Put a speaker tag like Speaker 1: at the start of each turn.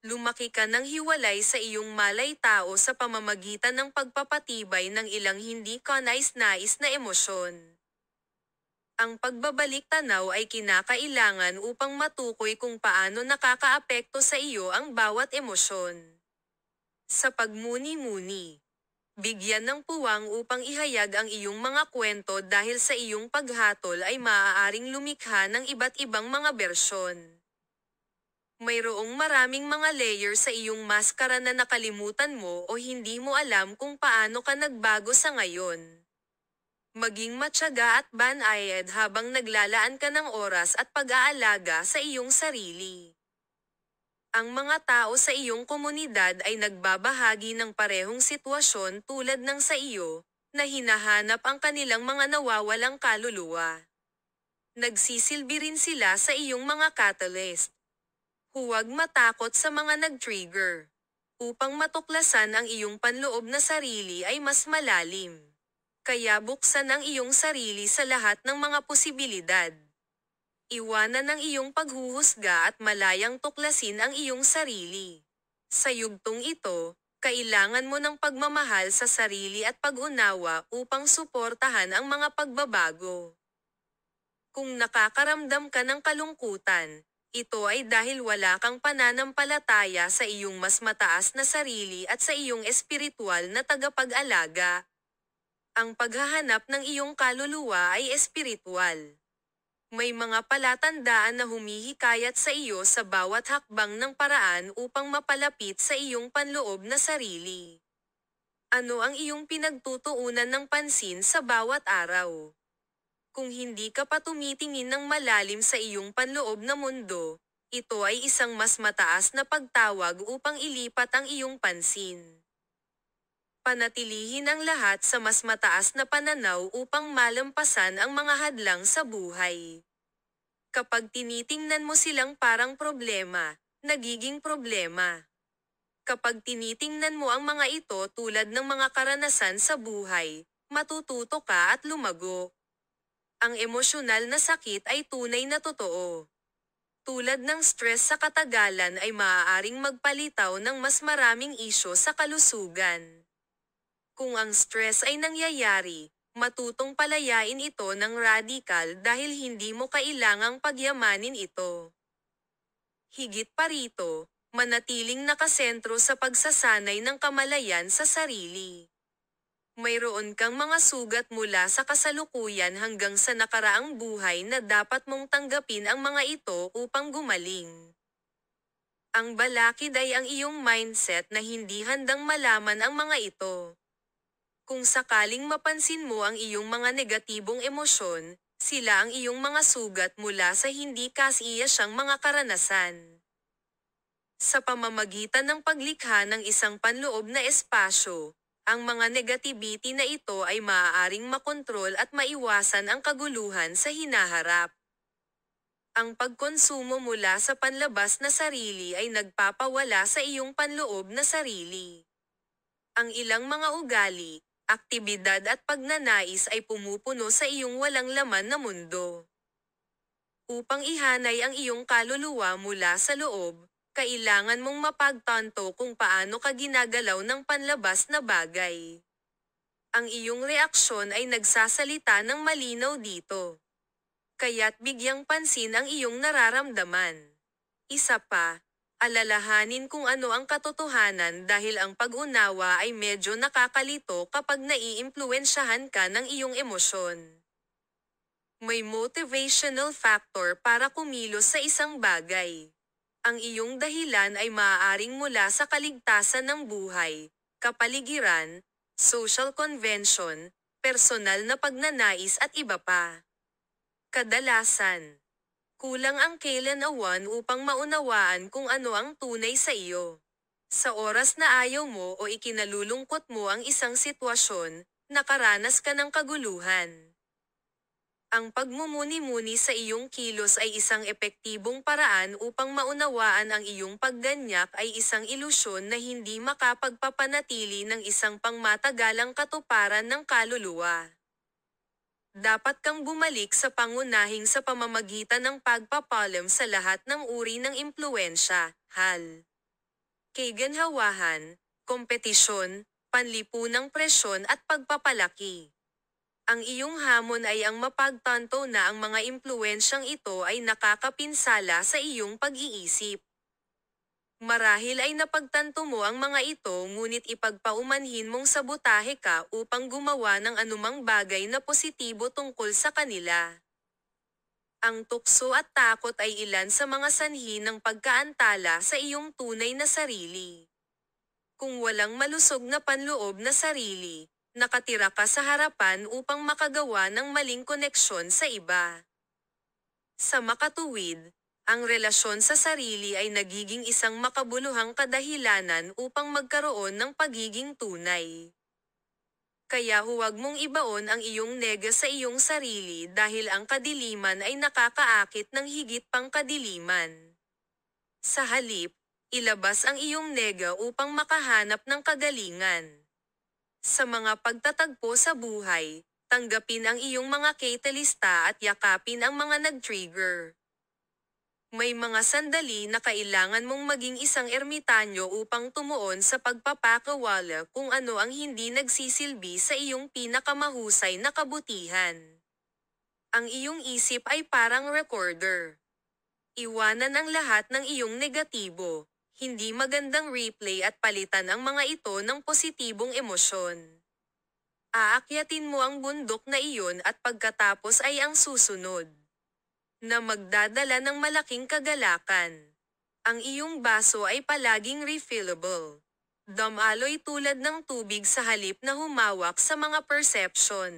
Speaker 1: Lumaki ka ng hiwalay sa iyong malay-tao sa pamamagitan ng pagpapatibay ng ilang hindi kanais-nais na emosyon. Ang pagbabalik-tanaw ay kinakailangan upang matukoy kung paano nakakaapekto sa iyo ang bawat emosyon. Sa pagmuni-muni, bigyan ng puwang upang ihayag ang iyong mga kwento dahil sa iyong paghatol ay maaaring lumikha ng iba't ibang mga bersyon. Mayroong maraming mga layer sa iyong maskara na nakalimutan mo o hindi mo alam kung paano ka nagbago sa ngayon. Maging matyaga at banayad habang naglalaan ka ng oras at pag-aalaga sa iyong sarili. Ang mga tao sa iyong komunidad ay nagbabahagi ng parehong sitwasyon tulad ng sa iyo, na hinahanap ang kanilang mga nawawalang kaluluwa. Nagsisilbi rin sila sa iyong mga catalyst. Huwag matakot sa mga nag-trigger. Upang matuklasan ang iyong panloob na sarili ay mas malalim. Kaya buksan ang iyong sarili sa lahat ng mga posibilidad. Iwanan ang iyong paghuhusga at malayang tuklasin ang iyong sarili. Sa yugtong ito, kailangan mo ng pagmamahal sa sarili at pag-unawa upang suportahan ang mga pagbabago. Kung nakakaramdam ka ng kalungkutan, ito ay dahil wala kang pananampalataya sa iyong mas mataas na sarili at sa iyong espiritual na tagapag-alaga. Ang paghahanap ng iyong kaluluwa ay espiritual. May mga palatandaan na humihikayat sa iyo sa bawat hakbang ng paraan upang mapalapit sa iyong panloob na sarili. Ano ang iyong pinagtutuunan ng pansin sa bawat araw? Kung hindi ka pa tumitingin ng malalim sa iyong panloob na mundo, ito ay isang mas mataas na pagtawag upang ilipat ang iyong pansin. Panatilihin ang lahat sa mas mataas na pananaw upang malampasan ang mga hadlang sa buhay. Kapag tinitingnan mo silang parang problema, nagiging problema. Kapag tinitingnan mo ang mga ito tulad ng mga karanasan sa buhay, matututo ka at lumago. Ang emosyonal na sakit ay tunay na totoo. Tulad ng stress sa katagalan ay maaaring magpalitaw ng mas maraming isyu sa kalusugan. Kung ang stress ay nangyayari, matutong palayain ito ng radikal dahil hindi mo kailangang pagyamanin ito. Higit pa rito, manatiling nakasentro sa pagsasanay ng kamalayan sa sarili. Mayroon kang mga sugat mula sa kasalukuyan hanggang sa nakaraang buhay na dapat mong tanggapin ang mga ito upang gumaling. Ang balakid ay ang iyong mindset na hindi handang malaman ang mga ito. Kung sakaling mapansin mo ang iyong mga negatibong emosyon, sila ang iyong mga sugat mula sa hindi kasiyasyang mga karanasan. Sa pamamagitan ng paglikha ng isang panloob na espasyo, ang mga negativity na ito ay maaaring makontrol at maiwasan ang kaguluhan sa hinaharap. Ang pagkonsumo mula sa panlabas na sarili ay nagpapawala sa iyong panloob na sarili. Ang ilang mga ugali, aktibidad at pagnanais ay pumupuno sa iyong walang laman na mundo. Upang ihanay ang iyong kaluluwa mula sa loob, kailangan mong mapagtanto kung paano ka ginagalaw ng panlabas na bagay. Ang iyong reaksyon ay nagsasalita ng malinaw dito. Kaya't bigyang pansin ang iyong nararamdaman. Isa pa, alalahanin kung ano ang katotohanan dahil ang pag-unawa ay medyo nakakalito kapag naiimpluwensyahan ka ng iyong emosyon. May motivational factor para kumilos sa isang bagay. Ang iyong dahilan ay maaaring mula sa kaligtasan ng buhay, kapaligiran, social convention, personal na pagnanais at iba pa. Kadalasan, kulang ang kailanawan upang maunawaan kung ano ang tunay sa iyo. Sa oras na ayaw mo o ikinalulungkot mo ang isang sitwasyon, nakaranas ka ng kaguluhan. Ang pagmumuni-muni sa iyong kilos ay isang epektibong paraan upang maunawaan ang iyong pagganyak ay isang ilusyon na hindi makapagpapanatili ng isang pangmatagalang katuparan ng kaluluwa. Dapat kang bumalik sa pangunahing sa pamamagitan ng pagpapalam sa lahat ng uri ng impluwensya, hal. kay ganhawahan, kompetisyon, panlipunang presyon at pagpapalaki. Ang iyong hamon ay ang mapagtanto na ang mga impluwensyang ito ay nakakapinsala sa iyong pag-iisip. Marahil ay napagtanto mo ang mga ito ngunit ipagpaumanhin mong sabotahe ka upang gumawa ng anumang bagay na positibo tungkol sa kanila. Ang tukso at takot ay ilan sa mga sanhi ng pagkaantala sa iyong tunay na sarili. Kung walang malusog na panloob na sarili, nakatira ka sa harapan upang makagawa ng maling koneksyon sa iba. Sa makatuwid, ang relasyon sa sarili ay nagiging isang makabuluhang kadahilanan upang magkaroon ng pagiging tunay. Kaya huwag mong ibaon ang iyong nega sa iyong sarili dahil ang kadiliman ay nakakaakit ng higit pang kadiliman. Sa halip, ilabas ang iyong nega upang makahanap ng kagalingan. Sa mga pagtatagpo sa buhay, tanggapin ang iyong mga catalysta at yakapin ang mga nag-trigger. May mga sandali na kailangan mong maging isang ermitanyo upang tumuon sa pagpapakawala kung ano ang hindi nagsisilbi sa iyong pinakamahusay na kabutihan. Ang iyong isip ay parang recorder. Iwanan ang lahat ng iyong negatibo, hindi magandang replay at palitan ang mga ito ng positibong emosyon. Aakyatin mo ang bundok na iyon at pagkatapos ay ang susunod na magdadala ng malaking kagalakan. Ang iyong baso ay palaging refillable. Dumaloy tulad ng tubig sa halip na humawak sa mga perception.